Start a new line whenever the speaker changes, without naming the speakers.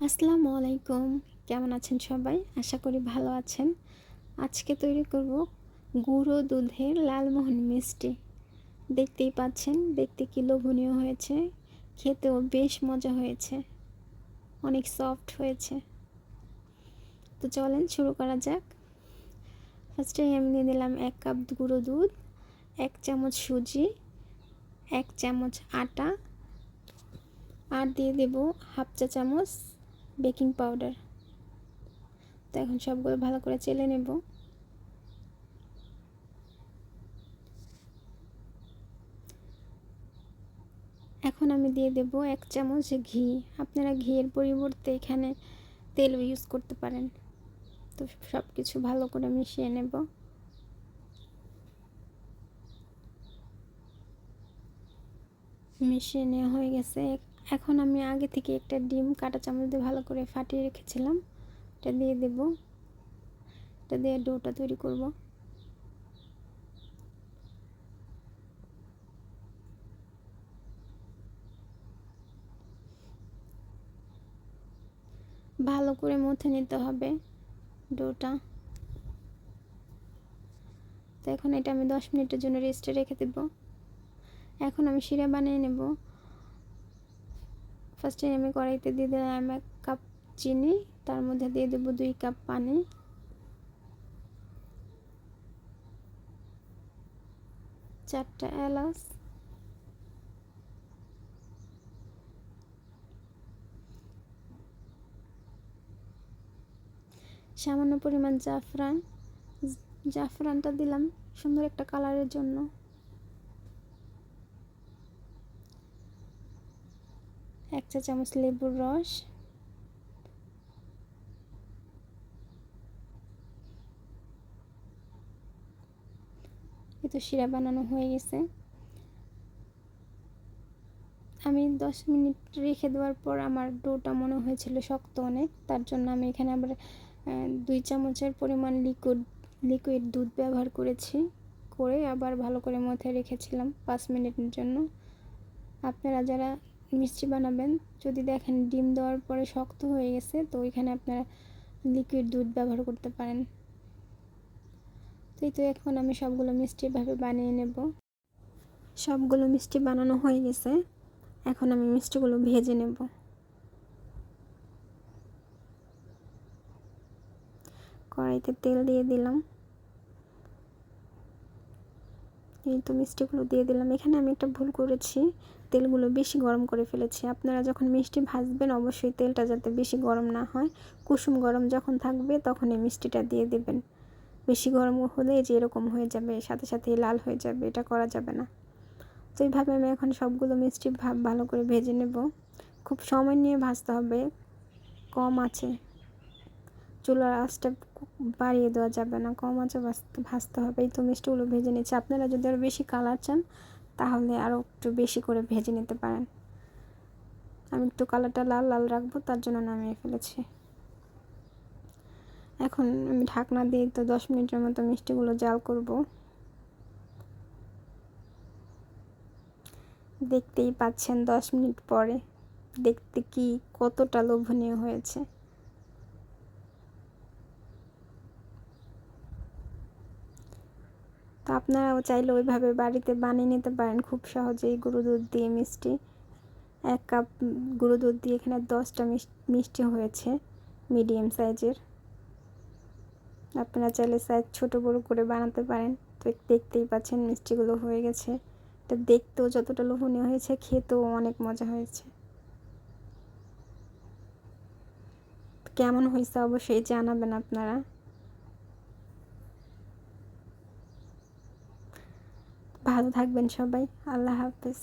আসসালামু আলাইকুম। কেমন আছেন সবাই? আশা করি ভালো আছেন। আজকে তৈরি করব গুঁড়ো দুধের লালমোহন মিষ্টি। দেখতেই পাচ্ছেন, দেখতে কি লোভনীয় হয়েছে, খেতেও বেশ মজা হয়েছে, অনেক সফট হয়েছে। তো চলেন শুরু করা যাক। ফার্স্টেই আমি নিয়ে নিলাম 1 কাপ গুঁড়ো দুধ, 1 চামচ সুজি, 1 চামচ আটা, আর দিয়ে দেব হাফ চা চামচ বেকিং পাউডার। তো এখন সবগুলো ভালো করে চেলে নেব। এখন আমি দিয়ে দেব 1 চামচ ঘি। আপনারা ঘিয়ের পরিবর্তে এখানে তেলও ইউজ করতে পারেন। তো সব কিছু ভালো করে মিশিয়ে নেব। মিশিয়ে নেওয়া হয়ে গেছে। এখন আমি আগে থেকে একটা ডিম কাঁটা চামচ দিয়ে ভালো করে ফাটিয়ে রেখেছিলাম, এটা দিয়ে দেব। এটা দিয়ে ডোটা তৈরি করব। ভালো করে মথে নিতে হবে ডোটা। তো এখন এটা আমি 10 মিনিটের জন্য রেস্টে রেখে দেব। এখন আমি শিরা বানিয়ে নেব। ফার্স্টে আমি কড়াইতে দিয়ে দিলাম 1 কাপ চিনি, তার মধ্যে দিয়ে দেব 2 কাপ পানি, 4টা এলাচ, সামান্য পরিমাণ জাফরান। জাফরানটা দিলাম সুন্দর একটা কালারের জন্য। এক চা চামচ লেবুর রস, এই তো শিরা বানানো হয়ে গেছে। আমি 10 মিনিট রেখে দেওয়ার পর আমার ডোটা মনে হয়েছিল শক্ত অনেক, তার জন্য আমি এখানে আবার 2 চামচের পরিমাণ লিকুইড দুধ ব্যবহার করেছি, করে আবার ভালো করে মথে রেখেছিলাম 5 মিনিটের জন্য। আপনারা যারা মিষ্টি বানাবেন, যদি দেখেন ডিম দেওয়ার পরে শক্ত হয়ে গেছে, তো ওইখানে আপনারা লিকুইড দুধ ব্যবহার করতে পারেন। তো এখন আমি সবগুলো মিষ্টি এভাবে বানিয়ে নেব। সবগুলো মিষ্টি বানানো হয়ে গেছে। এখন আমি মিষ্টিগুলো ভেজে নেব। কড়াইতে তেল দিয়ে দিলাম। এই তো মিষ্টিগুলো দিয়ে দিলাম। এখানে আমি একটা ভুল করেছি, তেলগুলো বেশি গরম করে ফেলেছি। আপনারা যখন মিষ্টি ভাজবেন অবশ্যই তেলটা যাতে বেশি গরম না হয়, কুসুম গরম যখন থাকবে তখন এই মিষ্টিটা দিয়ে দেবেন। বেশি গরম হলে যে এরকম হয়ে যাবে, সাথে সাথে লাল হয়ে যাবে, এটা করা যাবে না। তো এইভাবে আমি এখন সবগুলো মিষ্টি ভালো করে ভেজে নেব। খুব সময় নিয়ে ভাজতে হবে, কম আছে, চুলার আঁচটা বাড়িয়ে দেওয়া যাবে না, কম আঁচে ভাজতে হবে। এই তো মিষ্টিগুলো ভেজে নিচ্ছি। আপনারা যদি আরও বেশি কালার চান তাহলে আরও একটু বেশি করে ভেজে নিতে পারেন। আমি একটু কালারটা লাল লাল রাখবো, তার জন্য নামিয়ে ফেলেছি। এখন আমি ঢাকনা দিয়ে তো 10 মিনিটের মতো মিষ্টিগুলো জাল করব। দেখতেই পাচ্ছেন 10 মিনিট পরে দেখতে কি কতটা লোভনীয় হয়েছে। তো আপনারাও চাইলে ওইভাবে বাড়িতে বানিয়ে নিতে পারেন খুব সহজেই। গুঁড়ো দুধ দিয়ে মিষ্টি, 1 কাপ গুঁড়ো দুধ দিয়ে এখানে 10টা মিষ্টি হয়েছে, মিডিয়াম সাইজের। আপনারা চাইলে সাইজ ছোট বড় করে বানাতে পারেন। তো দেখতেই পাচ্ছেন মিষ্টিগুলো হয়ে গেছে। এটা দেখতেও যতটা লোভনীয় হয়েছে, খেতেও অনেক মজা হয়েছে। কেমন হয়েছে অবশ্যই জানাবেন আপনারা। ভালো থাকবেন সবাই। আল্লাহ হাফেজ।